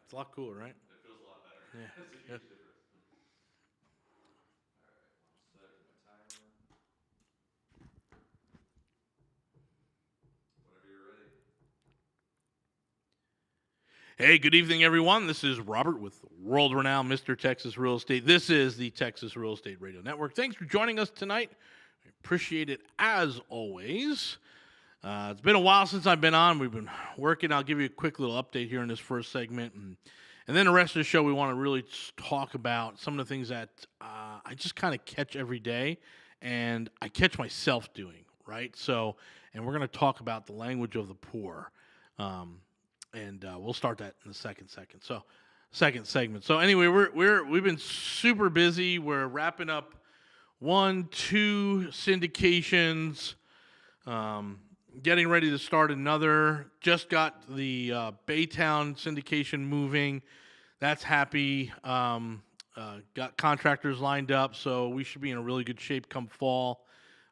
It's a lot cooler, right? It feels a lot better. Yeah. That's a huge Good. difference. All right, all set for my timer. Whenever you're ready. Hey, good evening, everyone. This is Robert with world-renowned Mr. Texas Real Estate. This is the Texas Real Estate Radio Network. Thanks for joining us tonight. I appreciate it as always. It's been a while since I've been on. We've been working. I'll give you a quick little update here in this first segment. And then the rest of the show, we want to really talk about some of the things that I just kind of catch every day and I catch myself doing, right? So, and we're going to talk about the language of the poor. And we'll start that in the second segment. So anyway, we've been super busy. We're wrapping up 2 syndications, getting ready to start another. Just got the Baytown syndication moving. That's happy. Got contractors lined up, so we should be in a really good shape come fall.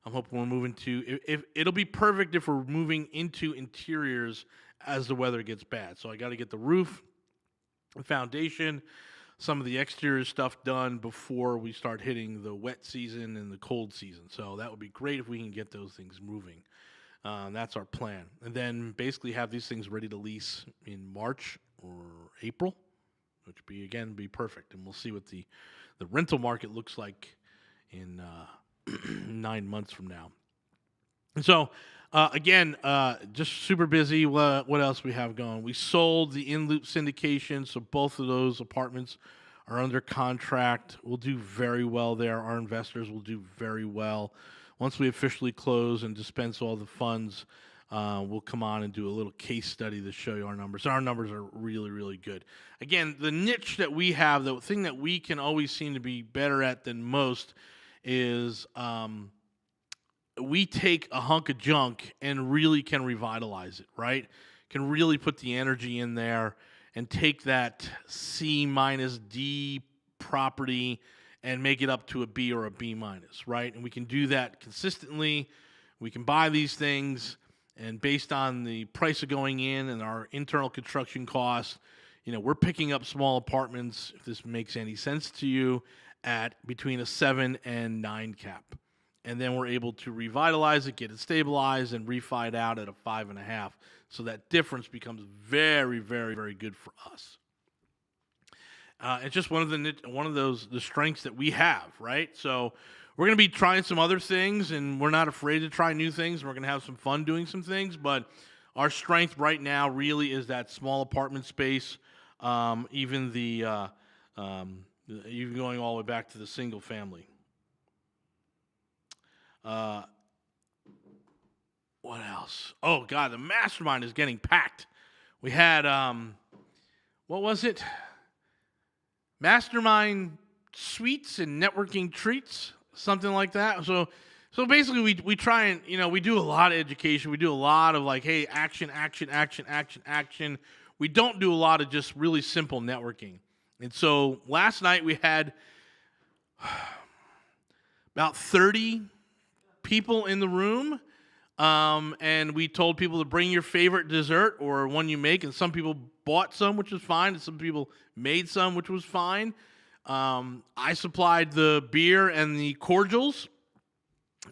I'm hoping we're moving to. If it'll be perfect if we're moving into interiors as the weather gets bad. So I got to get the roof, the foundation, some of the exterior stuff done before we start hitting the wet season and the cold season. So that would be great if we can get those things moving. That's our plan. And then basically have these things ready to lease in March or April, which would be perfect. And we'll see what the rental market looks like in 9 months from now. And so, just super busy. What else we have going? We sold the in-loop syndication, so both of those apartments are under contract. We'll do very well there. Our investors will do very well. Once we officially close and dispense all the funds, we'll come on and do a little case study to show you our numbers. Our numbers are really, really good. Again, the niche that we have, the thing that we can always seem to be better at than most is we take a hunk of junk and really can revitalize it, right? Can really put the energy in there and take that C-D property and make it up to a B or a B-, right? And we can do that consistently. We can buy these things, and based on the price of going in and our internal construction costs, we're picking up small apartments, if this makes any sense to you, at between a 7 and 9 cap. And then we're able to revitalize it, get it stabilized, and refi it out at a 5.5. So that difference becomes very, very, very good for us. It's just one of the strengths that we have, right? So we're going to be trying some other things, and we're not afraid to try new things. We're going to have some fun doing some things, but our strength right now really is that small apartment space, even going all the way back to the single family. What else? Oh, God, the mastermind is getting packed. We had, what was it? Mastermind suites and networking treats, something like that. So basically we try and, we do a lot of education. We do a lot of like, hey, action. We don't do a lot of just really simple networking. And so last night we had about 30 people in the room, and we told people to bring your favorite dessert or one you make, and some people bought some, which was fine, and some people made some, which was fine. I supplied the beer and the cordials,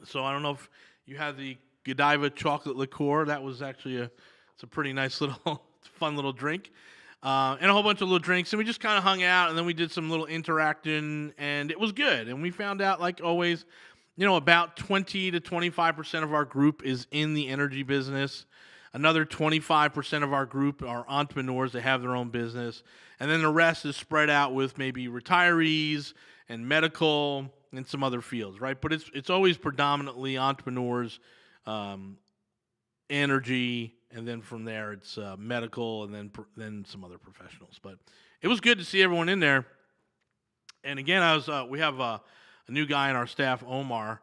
so I don't know if you had the Godiva chocolate liqueur. That was actually it's a pretty nice little fun little drink, and a whole bunch of little drinks, and we just kind of hung out, and then we did some little interacting, and it was good. And we found out, like always, about 20 to 25% of our group is in the energy business. Another 25% of our group are entrepreneurs. They have their own business. And then the rest is spread out with maybe retirees and medical and some other fields, right? But it's always predominantly entrepreneurs, energy, and then from there it's medical, and then some other professionals. But it was good to see everyone in there. And again, we have a new guy in our staff, Omar,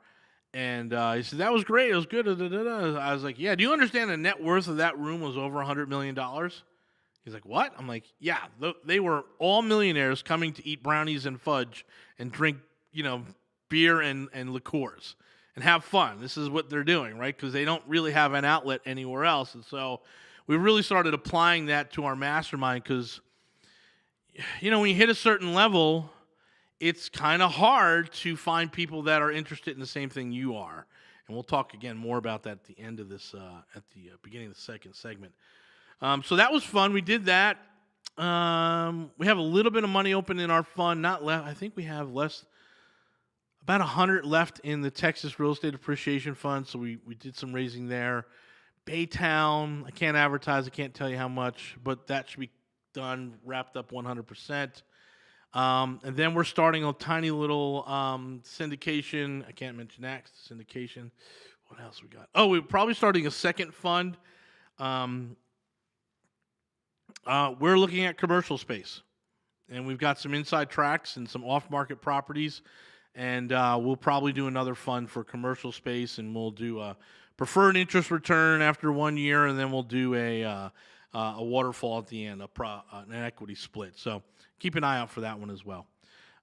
and he said, that was great. It was good. I was like, yeah, do you understand the net worth of that room was over $100 million? He's like, what? I'm like, yeah, they were all millionaires coming to eat brownies and fudge and drink, beer and liqueurs and have fun. This is what they're doing, right? Because they don't really have an outlet anywhere else. And so we really started applying that to our mastermind because, when you hit a certain level, it's kind of hard to find people that are interested in the same thing you are. And we'll talk again more about that at the end of this, at the beginning of the second segment. So that was fun. We did that. We have a little bit of money open in our fund. Not left. I think we have about 100 left in the Texas Real Estate Appreciation Fund. So we did some raising there. Baytown, I can't advertise. I can't tell you how much, but that should be done, wrapped up 100%. And then we're starting a tiny little syndication. I can't mention that 'cause it's syndication. What else we got? Oh, we're probably starting a second fund. We're looking at commercial space. And we've got some inside tracks and some off-market properties. And we'll probably do another fund for commercial space. And we'll do a preferred interest return after 1 year. And then we'll do a waterfall at the end, an equity split. So keep an eye out for that one as well.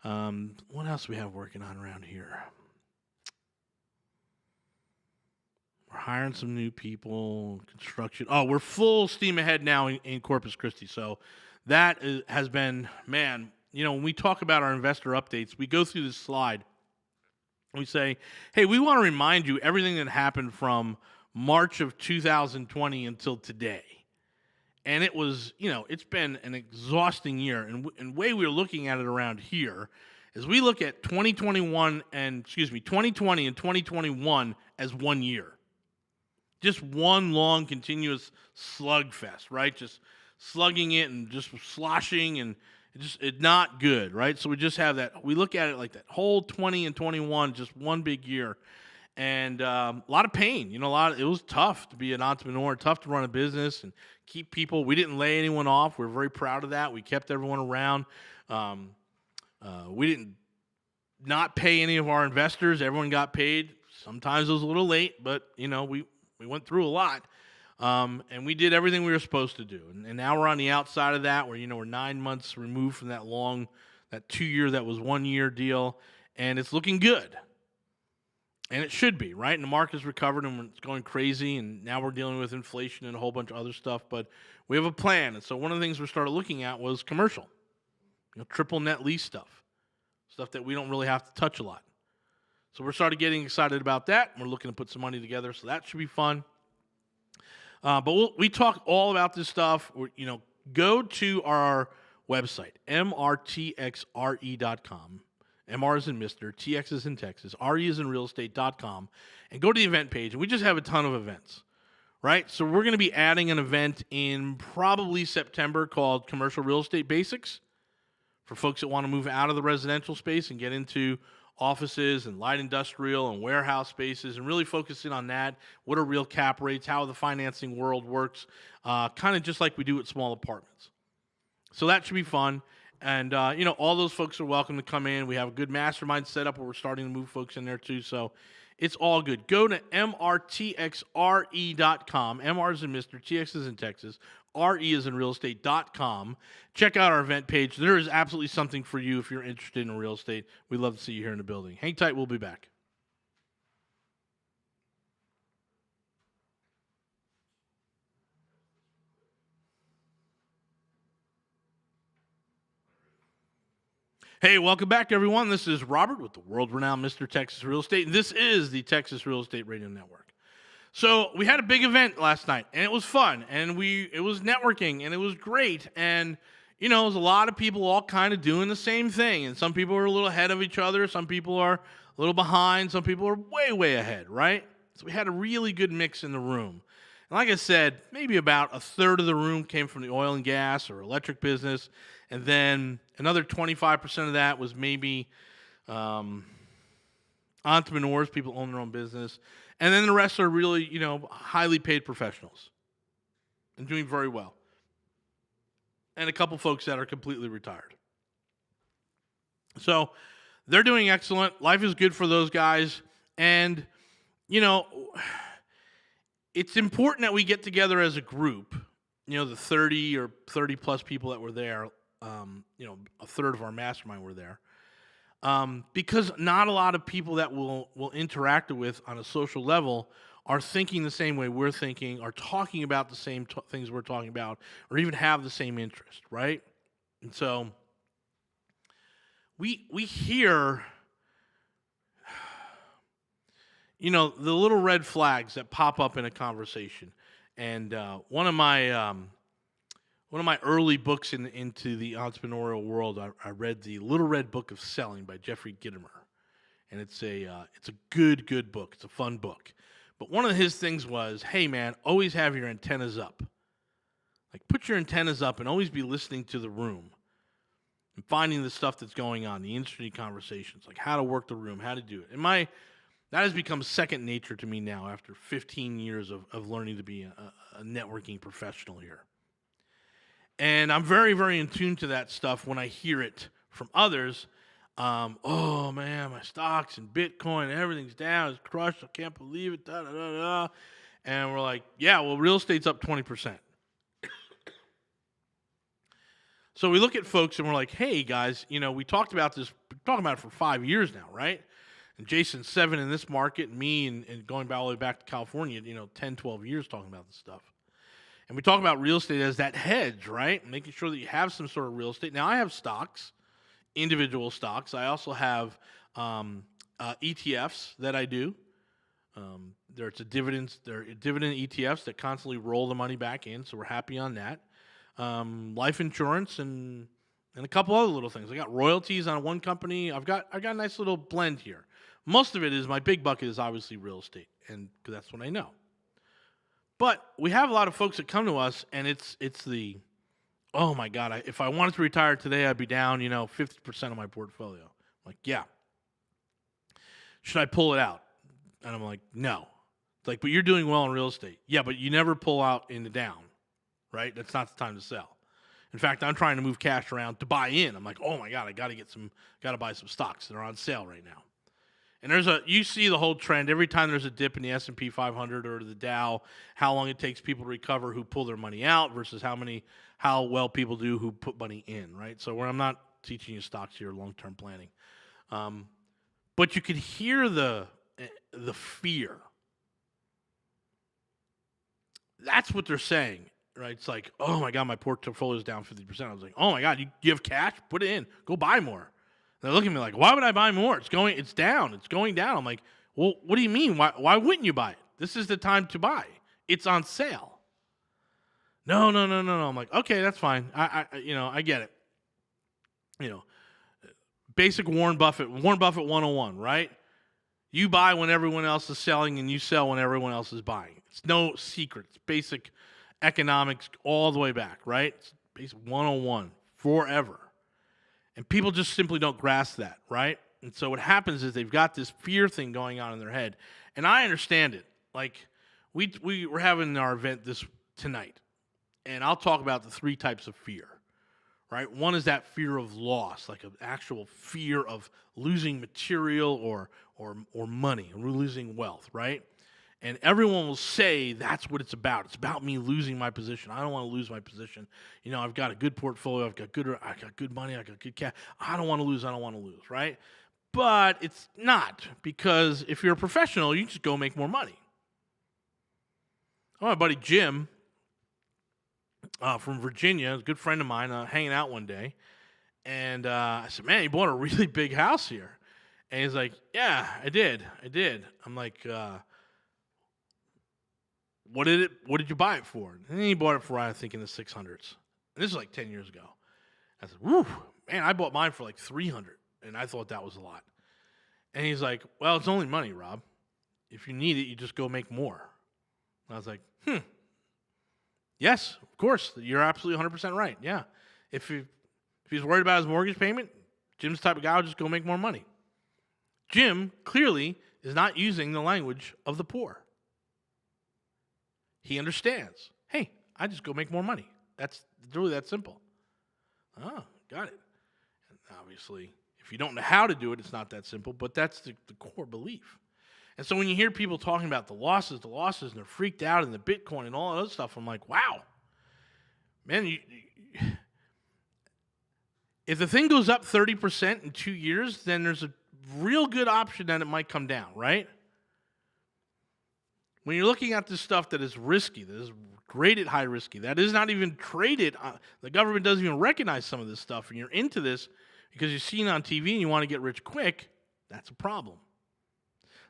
What else do we have working on around here? We're hiring some new people, construction. Oh, we're full steam ahead now in Corpus Christi. So that has been, man, when we talk about our investor updates, we go through this slide. We say, hey, we want to remind you everything that happened from March of 2020 until today. And it was, it's been an exhausting year. And the way we're looking at it around here is we look at 2020 and 2021 as 1 year. Just one long, continuous slugfest, right? Just slugging it and just sloshing, and it's not good, right? So we just have that. We look at it like that whole 20 and 21, just one big year. And a lot of pain, it was tough to be an entrepreneur, tough to run a business and keep people. We didn't lay anyone off. We're very proud of that. We kept everyone around. We didn't not pay any of our investors. Everyone got paid. Sometimes it was a little late, but, we went through a lot. And we did everything we were supposed to do. And now we're on the outside of that where, we're 9 months removed from that 2 year, that was 1 year deal. And it's looking good. And it should be, right? And the market's recovered and it's going crazy. And now we're dealing with inflation and a whole bunch of other stuff. But we have a plan. And so one of the things we started looking at was commercial, triple net lease stuff that we don't really have to touch a lot. So we're started getting excited about that. We're looking to put some money together. So that should be fun. But we talk all about this stuff. Go to our website, mrtxre.com. MR is in Mr., TX is in Texas, RE is in realestate.com, and go to the event page. And we just have a ton of events, right? So we're going to be adding an event in probably September called Commercial Real Estate Basics for folks that want to move out of the residential space and get into offices and light industrial and warehouse spaces and really focusing on that. What are real cap rates? How the financing world works? Kind of just like we do with small apartments. So that should be fun. And, all those folks are welcome to come in. We have a good mastermind set up where we're starting to move folks in there too. So it's all good. Go to mrtxre.com. MR is in Mr. TX is in Texas. RE is in realestate.com. Check out our event page. There is absolutely something for you if you're interested in real estate. We'd love to see you here in the building. Hang tight. We'll be back. Hey, welcome back, everyone. This is Robert with the world-renowned Mr. Texas Real Estate, and this is the Texas Real Estate Radio Network. So we had a big event last night, and it was fun, and it was networking, and it was great, and it was a lot of people all kind of doing the same thing, and some people are a little ahead of each other, some people are a little behind, some people are way, way ahead, right? So we had a really good mix in the room. And like I said, maybe about a third of the room came from the oil and gas or electric business, and then another 25% of that was maybe entrepreneurs, people own their own business. And then the rest are really, highly paid professionals and doing very well. And a couple folks that are completely retired. So they're doing excellent. Life is good for those guys. And, it's important that we get together as a group, the 30 or 30 plus people that were there, a third of our mastermind were there, because not a lot of people that we'll interact with on a social level are thinking the same way we're thinking, are talking about the same things we're talking about, or even have the same interest, right? And so we hear, the little red flags that pop up in a conversation. And one of my early books into the entrepreneurial world, I read the Little Red Book of Selling by Jeffrey Gitomer, and it's a good book. It's a fun book. But one of his things was, hey man, always have your antennas up. Like put your antennas up and always be listening to the room and finding the stuff that's going on, the interesting conversations, like how to work the room, how to do it. And that has become second nature to me now after 15 years of learning to be a networking professional here. And I'm very, very in tune to that stuff when I hear it from others. Oh, man, my stocks and Bitcoin, everything's down. It's crushed. I can't believe it. Da, da, da, da. And we're like, yeah, well, real estate's up 20%. So we look at folks and we're like, hey, guys, we talked about this, talking about it for 5 years now, right? And Jason's 7 in this market, and me and going all the way back to California, 10, 12 years talking about this stuff. And we talk about real estate as that hedge, right? Making sure that you have some sort of real estate. Now, I have stocks, individual stocks. I also have ETFs that I do. They're dividend ETFs that constantly roll the money back in, so we're happy on that. Life insurance and a couple other little things. I got royalties on one company. I've got a nice little blend here. Most of it is my big bucket is obviously real estate, and because that's what I know. But we have a lot of folks that come to us, and it's the, oh my God, if I wanted to retire today, I'd be down 50% of my portfolio. I'm like, yeah. Should I pull it out? And I'm like, no. It's like, but you're doing well in real estate. Yeah, but you never pull out in the down. Right? That's not the time to sell. In fact, I'm trying to move cash around to buy in. I'm like, oh my God, I got to buy some stocks that are on sale right now. And you see the whole trend every time there's a dip in the S&P 500 or the Dow, how long it takes people to recover who pull their money out versus how well people do who put money in, right? So I'm not teaching you stocks here, long-term planning. But you could hear the fear. That's what they're saying. Right, it's like, oh my God, my portfolio is down 50%. I was like, oh my God, you have cash? Put it in. Go buy more. And they're looking at me like, why would I buy more? It's down. It's going down. I'm like, well, what do you mean? Why wouldn't you buy it? This is the time to buy. It's on sale. No. I'm like, okay, that's fine. I get it. Basic Warren Buffett 101, right? You buy when everyone else is selling and you sell when everyone else is buying. It's no secret. It's basic economics all the way back, right? It's basic 101 forever. And people just simply don't grasp that, right? And so what happens is they've got this fear thing going on in their head. And I understand it. Like we were having our event tonight. And I'll talk about the 3 types of fear, right? One is that fear of loss, like an actual fear of losing material or money, or losing wealth, right? And everyone will say that's what it's about. It's about me losing my position. I don't want to lose my position. I've got a good portfolio. I got good money. I got good cash. I don't want to lose, right? But it's not, because if you're a professional, you just go make more money. My buddy Jim from Virginia, a good friend of mine, hanging out one day. And I said, man, you bought a really big house here. And he's like, yeah, I did. I'm like, what did you buy it for? And he bought it for, I think, in the 600s. And this is like 10 years ago. I said, whew, man, I bought mine for like 300. And I thought that was a lot. And he's like, well, it's only money, Rob. If you need it, you just go make more. And I was like, yes, of course. You're absolutely 100% right. Yeah. If he's worried about his mortgage payment, Jim's the type of guy who'll just go make more money. Jim clearly is not using the language of the poor. He understands. Hey, I just go make more money. It's really that simple. Oh, got it. And obviously, if you don't know how to do it, it's not that simple, but that's the core belief. And so when you hear people talking about the losses, and they're freaked out, and the Bitcoin and all that other stuff, I'm like, wow. Man, if the thing goes up 30% in 2 years, then there's a real good option that it might come down, right? When you're looking at this stuff that is risky, that is graded high risky, that is not even traded, the government doesn't even recognize some of this stuff, and you're into this because you've seen it on TV and you want to get rich quick, that's a problem.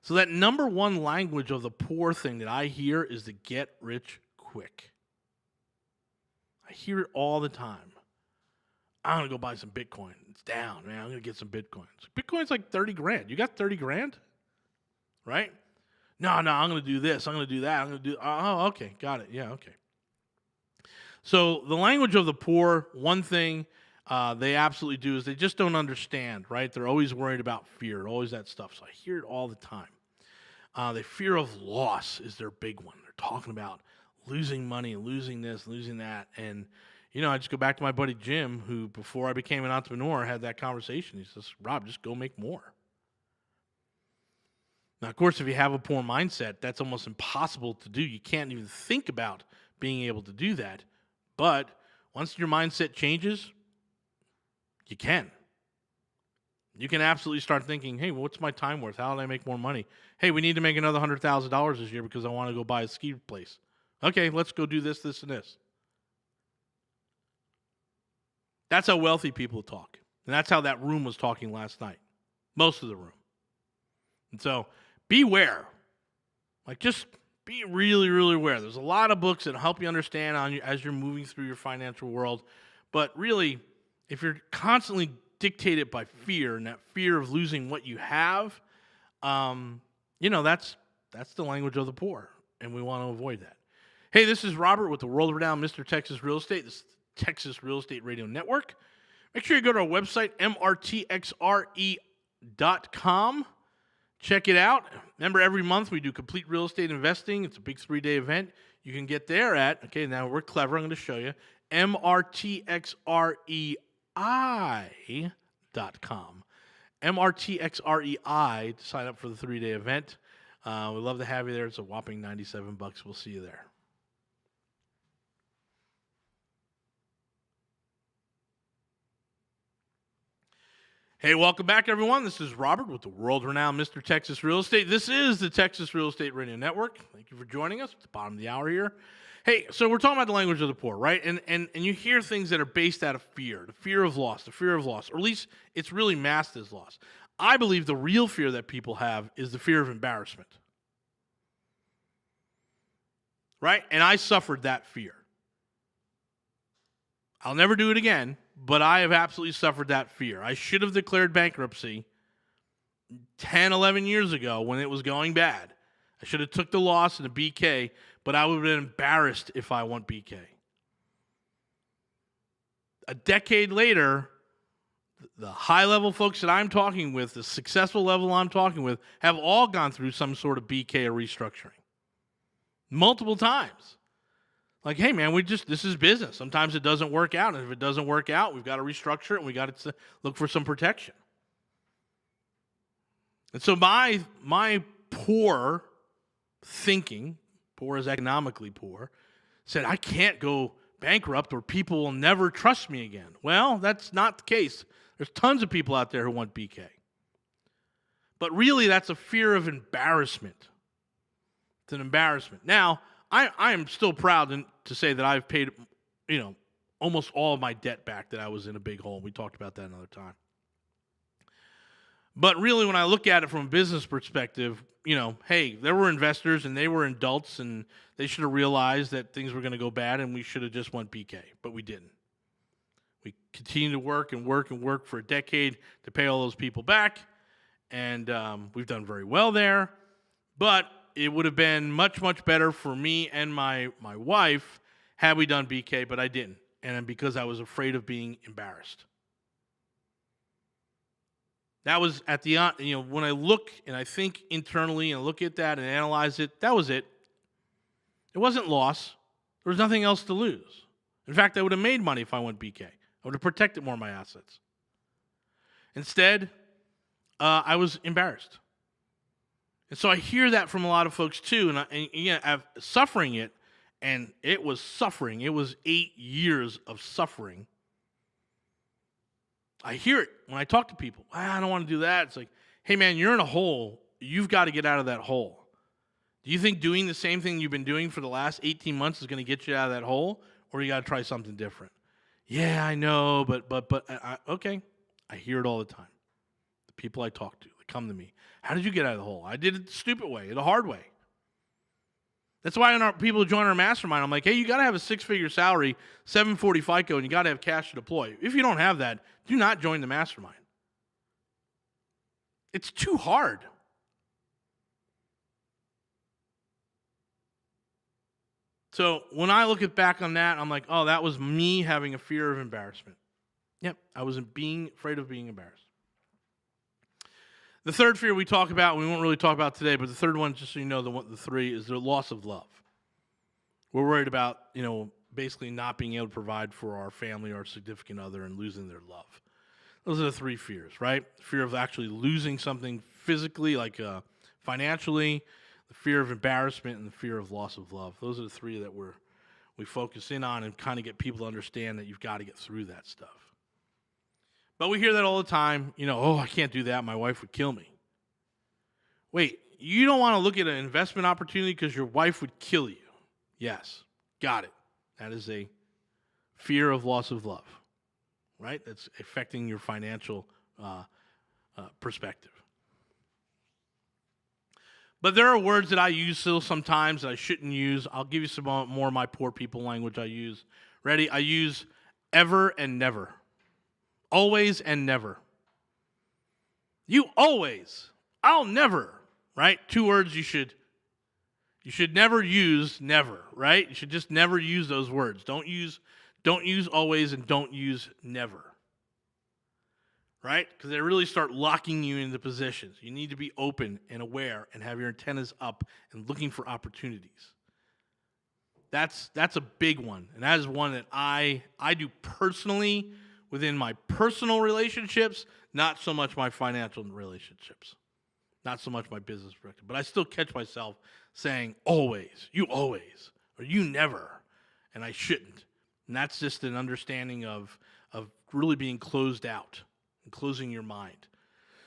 So that number one language of the poor thing that I hear is to get rich quick. I hear it all the time. I'm going to go buy some Bitcoin. It's down, man. I'm going to get some Bitcoins. Bitcoin's like 30 grand. You got 30 grand? Right? No, I'm going to do this. I'm going to do that. I'm going to do, oh, okay. Got it. Yeah, okay. So the language of the poor, one thing they absolutely do is they just don't understand, right? They're always worried about fear, always that stuff. So I hear it all the time. The fear of loss is their big one. They're talking about losing money, losing this, losing that. And, I just go back to my buddy Jim, who before I became an entrepreneur had that conversation. He says, Rob, just go make more. Now, of course, if you have a poor mindset, that's almost impossible to do. You can't even think about being able to do that. But once your mindset changes, you can. You can absolutely start thinking, hey, what's my time worth? How do I make more money? Hey, we need to make another $100,000 this year because I want to go buy a ski place. Okay, let's go do this, this, and this. That's how wealthy people talk. And that's how that room was talking last night. Most of the room. And so beware. Just be really, really aware. There's a lot of books that help you understand as you're moving through your financial world. But really, if you're constantly dictated by fear and that fear of losing what you have, that's the language of the poor. And we want to avoid that. Hey, this is Robert with the world-renowned Mr. Texas Real Estate. This is the Texas Real Estate Radio Network. Make sure you go to our website, mrtxre.com. Check it out. Remember, every month we do complete real estate investing. It's a big 3-day event. You can get there at, okay, now we're clever. I'm going to show you, mrtxrei.com. mrtxrei to sign up for the 3-day event. We'd love to have you there. It's a whopping $97. We'll see you there. Hey, welcome back, everyone. This is Robert with the world-renowned Mr. Texas Real Estate. This is the Texas Real Estate Radio Network. Thank you for joining us at the bottom of the hour here. Hey, so we're talking about the language of the poor, right? And you hear things that are based out of fear, the fear of loss, or at least it's really masked as loss. I believe the real fear that people have is the fear of embarrassment, right? And I suffered that fear. I'll never do it again, but I have absolutely suffered that fear. I should have declared bankruptcy 10, 11 years ago when it was going bad. I should have took the loss in a BK, but I would have been embarrassed if I went BK. A decade later, the high-level folks that I'm talking with, the successful level I'm talking with, have all gone through some sort of BK or restructuring. Multiple times. Like, hey, man, this is business. Sometimes it doesn't work out. And if it doesn't work out, we've got to restructure it and we got to look for some protection. And so my poor thinking, poor as economically poor, said I can't go bankrupt or people will never trust me again. Well, that's not the case. There's tons of people out there who want BK. But really, that's a fear of embarrassment. It's an embarrassment. Now, I am still proud to say that I've paid, almost all of my debt back that I was in a big hole. We talked about that another time. But really, when I look at it from a business perspective, hey, there were investors and they were adults and they should have realized that things were going to go bad and we should have just went BK, but we didn't. We continued to work and work and work for a decade to pay all those people back, and we've done very well there. But it would have been much, much better for me and my wife had we done BK, but I didn't. And because I was afraid of being embarrassed. That was at the, when I look and I think internally and look at that and analyze it, that was it. It wasn't loss. There was nothing else to lose. In fact, I would have made money if I went BK. I would have protected more of my assets. Instead, I was embarrassed. And so I hear that from a lot of folks too, and I'm suffering it, and it was suffering. It was 8 years of suffering. I hear it when I talk to people. I don't want to do that. It's like, hey man, you're in a hole. You've got to get out of that hole. Do you think doing the same thing you've been doing for the last 18 months is going to get you out of that hole, or you got to try something different? Yeah, I know, but okay, I hear it all the time. The people I talk to, they come to me. How did you get out of the hole? I did it the stupid way, the hard way. That's why when people join our mastermind, I'm like, hey, you got to have a 6-figure salary, 740 FICO, and you got to have cash to deploy. If you don't have that, do not join the mastermind. It's too hard. So when I look back on that, I'm like, oh, that was me having a fear of embarrassment. Yep, I was being afraid of being embarrassed. The third fear we talk about, we won't really talk about today, but the third one, just so you know, the three, is the loss of love. We're worried about, basically not being able to provide for our family or significant other and losing their love. Those are the three fears, right? The fear of actually losing something physically, like financially, the fear of embarrassment, and the fear of loss of love. Those are the three that we focus in on and kind of get people to understand that you've got to get through that stuff. But we hear that all the time, oh, I can't do that. My wife would kill me. Wait, you don't want to look at an investment opportunity because your wife would kill you. Yes, got it. That is a fear of loss of love, right? That's affecting your financial perspective. But there are words that I use still sometimes that I shouldn't use. I'll give you some more of my poor people language I use. Ready? I use ever and never. Always and never. You always. I'll never. Right? 2 words you should never use never, right? You should just never use those words. Don't use always and don't use never. Right? Because they really start locking you into positions. You need to be open and aware and have your antennas up and looking for opportunities. That's a big one. And that is one that I do personally within my personal relationships, not so much my financial relationships. Not so much my business perspective. But I still catch myself saying always, you always, or you never, and I shouldn't. And that's just an understanding of really being closed out and closing your mind.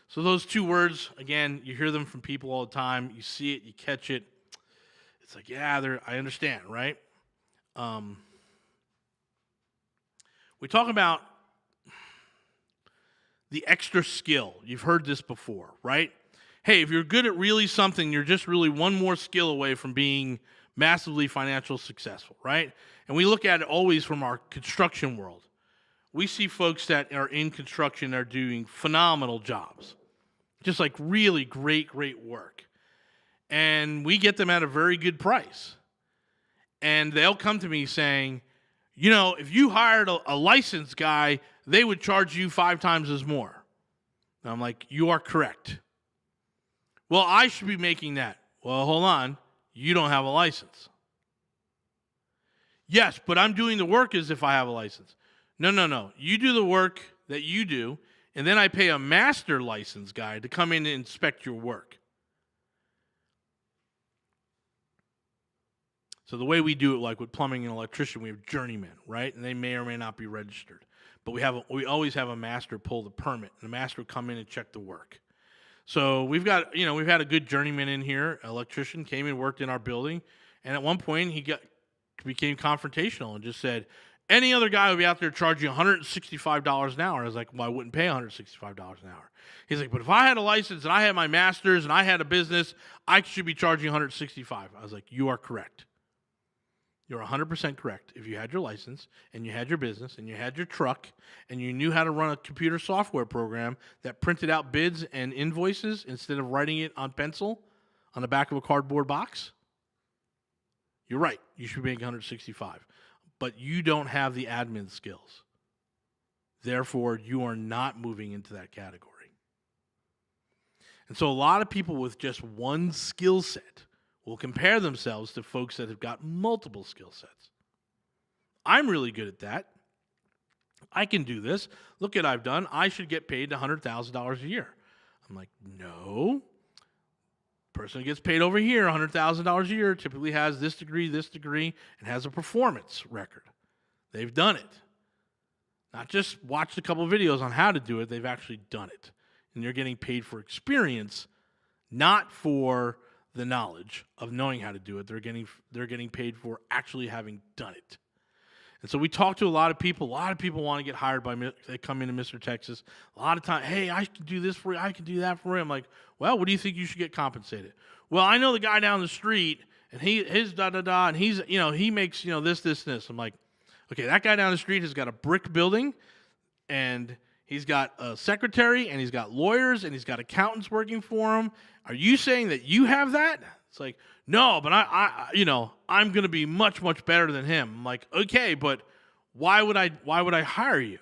So those 2 words, again, you hear them from people all the time. You see it, you catch it. It's like, yeah, I understand, right? We talk about the extra skill. You've heard this before, right? Hey, if you're good at really something, you're just really one more skill away from being massively financially successful, right? And we look at it always from our construction world. We see folks that are in construction are doing phenomenal jobs, just like really great work. And we get them at a very good price. And they'll come to me saying, if you hired a licensed guy, they would charge you 5 times as more. And I'm like, you are correct. Well, I should be making that. Well, hold on. You don't have a license. Yes, but I'm doing the work as if I have a license. No. You do the work that you do, and then I pay a master license guy to come in and inspect your work. So the way we do it, like with plumbing and electrician, we have journeymen, right? And they may or may not be registered. But we always have a master pull the permit, and the master will come in and check the work. So we've had a good journeyman in here, electrician, came and worked in our building, and at one point he became confrontational and just said, any other guy would be out there charging $165 an hour. I was like, well, I wouldn't pay $165 an hour. He's like, but if I had a license and I had my master's and I had a business, I should be charging $165. I was like, you are correct. You're 100% correct. If you had your license and you had your business and you had your truck and you knew how to run a computer software program that printed out bids and invoices instead of writing it on pencil on the back of a cardboard box, you're right. You should be making $165. But you don't have the admin skills. Therefore, you are not moving into that category. And so a lot of people with just one skill set will compare themselves to folks that have got multiple skill sets. I'm really good at that. I can do this. Look at what I've done. I should get paid $100,000 a year. I'm like, no. Person who gets paid over here $100,000 a year typically has this degree, and has a performance record. They've done it. Not just watched a couple of videos on how to do it, they've actually done it. And they're getting paid for experience, not for the knowledge of knowing how to do it. They're getting paid for actually having done it. And so we talk to a lot of people. A lot of people want to get hired they come into Mr. Texas. A lot of time, hey, I can do this for you. I can do that for you. I'm like, well, what do you think you should get compensated? Well, I know the guy down the street, and his da-da-da, and he's, he makes, this. I'm like, okay, that guy down the street has got a brick building, and he's got a secretary, and he's got lawyers, and he's got accountants working for him. Are you saying that you have that? It's like, no, but I'm going to be much, much better than him. I'm like, okay, but why would I hire you?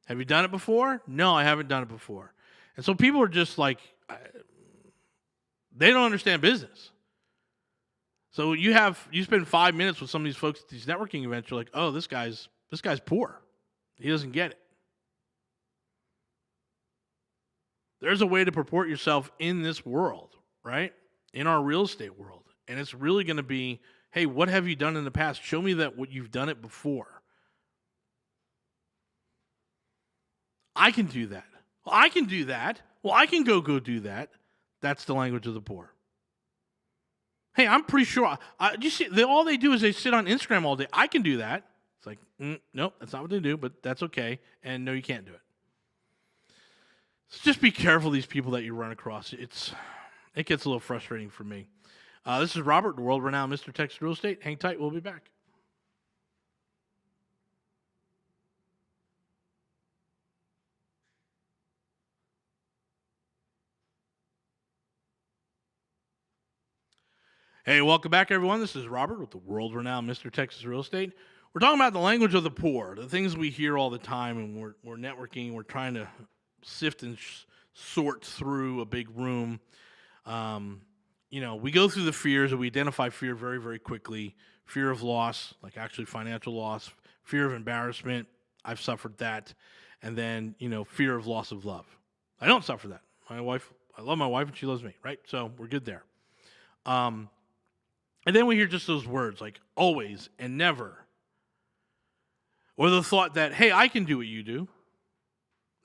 Have you done it before? No, I haven't done it before. And so people are just like, they don't understand business. So you spend 5 minutes with some of these folks at these networking events. You're like, oh, this guy's poor. He doesn't get it. There's a way to purport yourself in this world, right? In our real estate world. And it's really going to be, hey, what have you done in the past? Show me that what you've done it before. I can do that. Well, I can do that. Well, I can go do that. That's the language of the poor. Hey, I'm pretty sure. You see, all they do is they sit on Instagram all day. I can do that. It's like, nope, that's not what they do, but that's okay. And no, you can't do it. So just be careful, these people that you run across. It gets a little frustrating for me. This is Robert, the world-renowned Mr. Texas Real Estate. Hang tight. We'll be back. Hey, welcome back, everyone. This is Robert with the world-renowned Mr. Texas Real Estate. We're talking about the language of the poor, the things we hear all the time, and we're networking. We're trying to sift and sort through a big room. We go through the fears, and we identify fear very, very quickly. Fear of loss, like actually financial loss. Fear of embarrassment. I've suffered that. And then, fear of loss of love. I don't suffer that. I love my wife, and she loves me, right? So we're good there. And then we hear just those words like always and never. Or the thought that, hey, I can do what you do.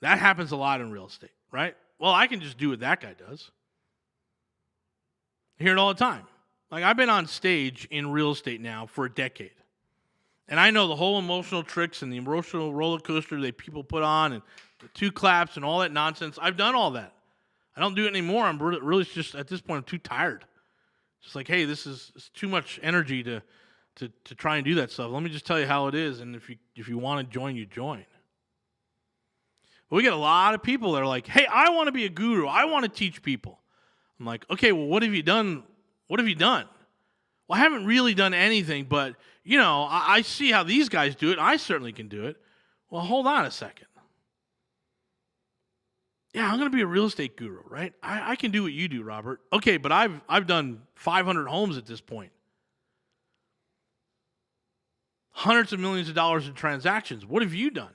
That happens a lot in real estate, right? Well, I can just do what that guy does. I hear it all the time. Like, I've been on stage in real estate now for a decade. And I know the whole emotional tricks and the emotional roller coaster that people put on and the 2 claps and all that nonsense. I've done all that. I don't do it anymore. I'm really just, at this point, I'm too tired. It's like, hey, it's too much energy to try and do that stuff. Let me just tell you how it is, and if you want to join, you join. But we get a lot of people that are like, hey, I want to be a guru. I want to teach people. I'm like, okay, well, what have you done? What have you done? Well, I haven't really done anything, but, I see how these guys do it. I certainly can do it. Well, hold on a second. Yeah, I'm going to be a real estate guru, right? I can do what you do, Robert. Okay, but I've done 500 homes at this point. Hundreds of millions of dollars in transactions. What have you done?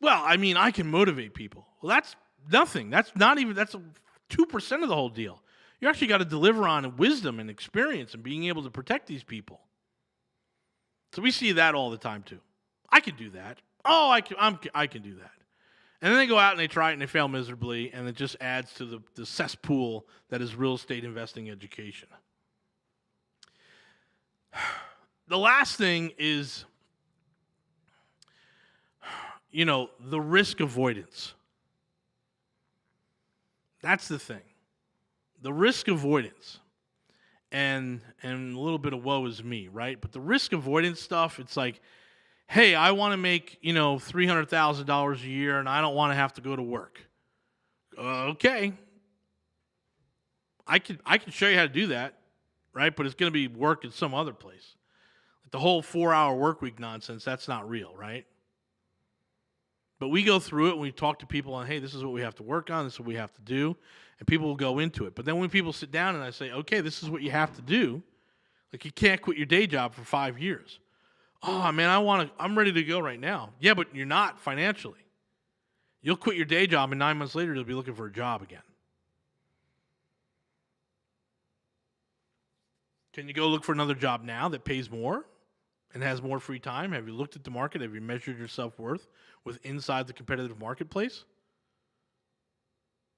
Well, I can motivate people. Well, that's nothing. That's 2% of the whole deal. You actually got to deliver on wisdom and experience and being able to protect these people. So we see that all the time too. I can do that. Oh, I can do that. And then they go out and they try it and they fail miserably, and it just adds to the cesspool that is real estate investing education. The last thing is, the risk avoidance. That's the thing. The risk avoidance. And a little bit of woe is me, right? But the risk avoidance stuff, it's like, hey, I want to make, $300,000 a year, and I don't want to have to go to work. Okay. I can show you how to do that, right? But it's going to be work at some other place. Like the whole 4-hour work week nonsense, that's not real, right? But we go through it and we talk to people on, hey, this is what we have to work on, this is what we have to do, and people will go into it. But then when people sit down and I say, okay, this is what you have to do, like you can't quit your day job for 5 years. Oh, man, I'm ready to go right now. Yeah, but you're not financially. You'll quit your day job, and 9 months later, you'll be looking for a job again. Can you go look for another job now that pays more and has more free time? Have you looked at the market? Have you measured your self-worth with inside the competitive marketplace?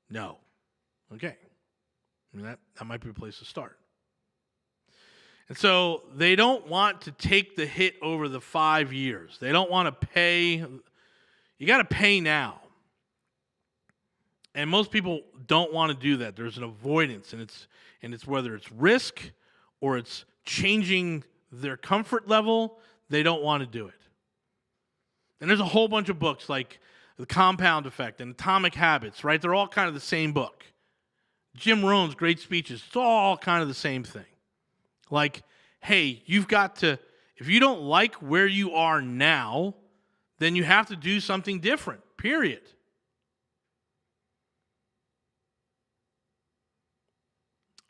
No. Okay. That might be a place to start. And so they don't want to take the hit over the 5 years. They don't want to pay. You got to pay now. And most people don't want to do that. There's an avoidance, and it's whether it's risk or it's changing their comfort level, they don't want to do it. And there's a whole bunch of books like The Compound Effect and Atomic Habits, right? They're all kind of the same book. Jim Rohn's great speeches, it's all kind of the same thing. Like, hey, you've got to, if you don't like where you are now, then you have to do something different, period.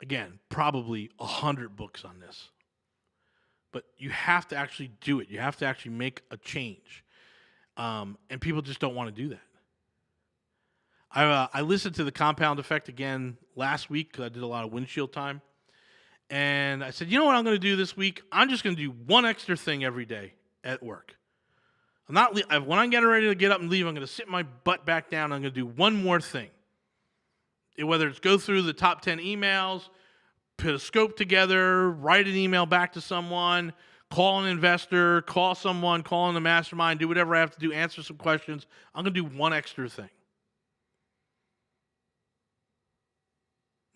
Again, probably 100 books on this. But you have to actually do it. You have to actually make a change. And people just don't want to do that. I listened to The Compound Effect again last week because I did a lot of windshield time. And I said, you know what I'm going to do this week? I'm just going to do one extra thing every day at work. When I'm getting ready to get up and leave, I'm going to sit my butt back down. And I'm going to do one more thing. Whether it's go through the top 10 emails, put a scope together, write an email back to someone, call an investor, call someone, call in the mastermind, do whatever I have to do, answer some questions. I'm going to do one extra thing.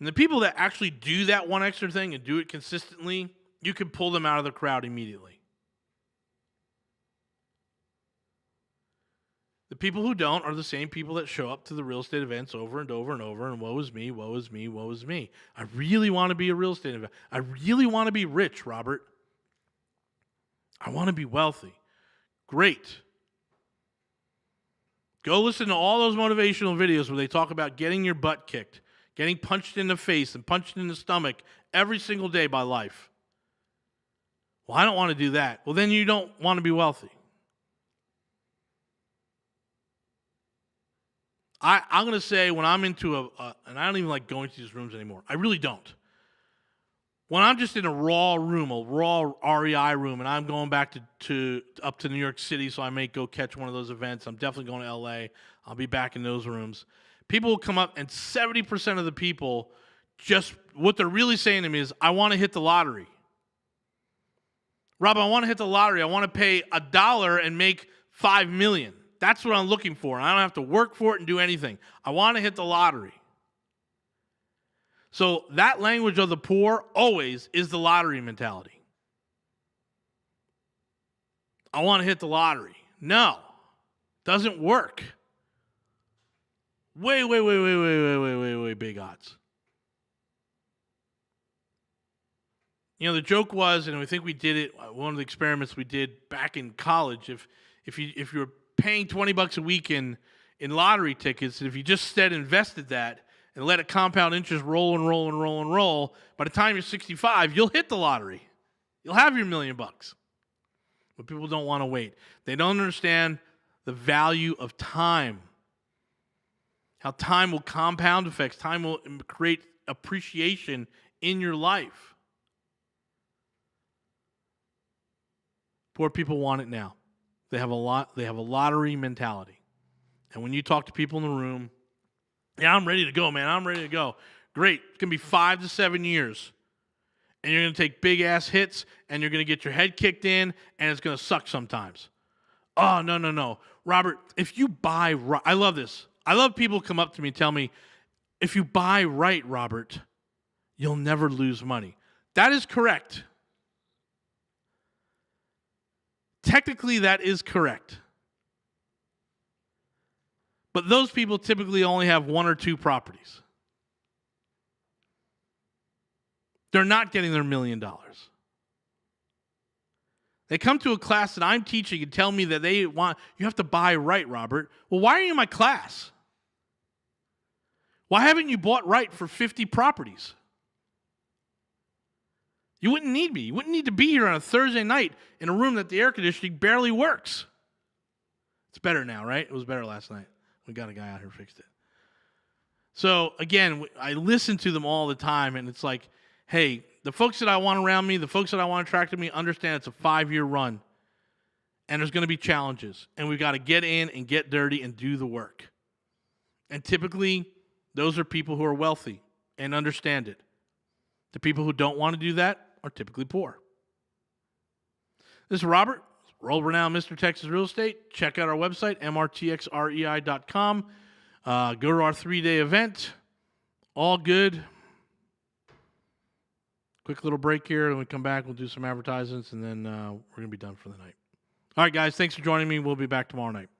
And the people that actually do that one extra thing and do it consistently, you can pull them out of the crowd immediately. The people who don't are the same people that show up to the real estate events over and over and over, and woe is me, woe is me, woe is me. I really want to be a real estate event. I really want to be rich, Robert. I want to be wealthy. Great. Go listen to all those motivational videos where they talk about getting your butt kicked, getting punched in the face and punched in the stomach every single day by life. Well, I don't want to do that. Well, then you don't want to be wealthy. I'm going to say when I'm into and I don't even like going to these rooms anymore. I really don't. When I'm just in a raw room, a raw REI room, and I'm going back to up to New York City, so I may go catch one of those events. I'm definitely going to LA. I'll be back in those rooms. People will come up, and 70% of the people just, what they're really saying to me is, I want to hit the lottery. Rob, I want to hit the lottery. I want to pay $1 and make $5 million. That's what I'm looking for. I don't have to work for it and do anything. I want to hit the lottery. So that language of the poor always is the lottery mentality. I want to hit the lottery. No, doesn't work. Way big odds. You know, the joke was, and I think we did it, one of the experiments we did back in college, if you were paying $20 a week in lottery tickets, and if you just instead invested that and let it compound interest roll and roll and roll and roll, by the time you're 65, you'll hit the lottery. You'll have your $1 million. But people don't want to wait. They don't understand the value of time. How time will compound effects. Time will create appreciation in your life. Poor people want it now. They have a lottery mentality. And when you talk to people in the room, yeah, I'm ready to go, man. I'm ready to go. Great. It's going to be 5 to 7 years. And you're going to take big-ass hits, and you're going to get your head kicked in, and it's going to suck sometimes. Oh, no. Robert, if you buy right, I love this. I love people come up to me and tell me, if you buy right, Robert, you'll never lose money. That is correct. Technically, that is correct. But those people typically only have 1 or 2 properties. They're not getting their $1 million. They come to a class that I'm teaching and tell me that you have to buy right, Robert. Well, why are you in my class? Why haven't you bought right for 50 properties? You wouldn't need me. You wouldn't need to be here on a Thursday night in a room that the air conditioning barely works. It's better now, right? It was better last night. We got a guy out here who fixed it. So, again, I listen to them all the time, and it's like, hey, the folks that I want around me, the folks that I want to attract to me, understand it's a 5-year run, and there's going to be challenges, and we've got to get in and get dirty and do the work. And typically, those are people who are wealthy and understand it. The people who don't want to do that are typically poor. This is Robert, world-renowned Mr. Texas Real Estate. Check out our website, mrtxrei.com. Go to our 3-day event. All good. Quick little break here, and we come back. We'll do some advertisements, and then we're going to be done for the night. All right, guys, thanks for joining me. We'll be back tomorrow night.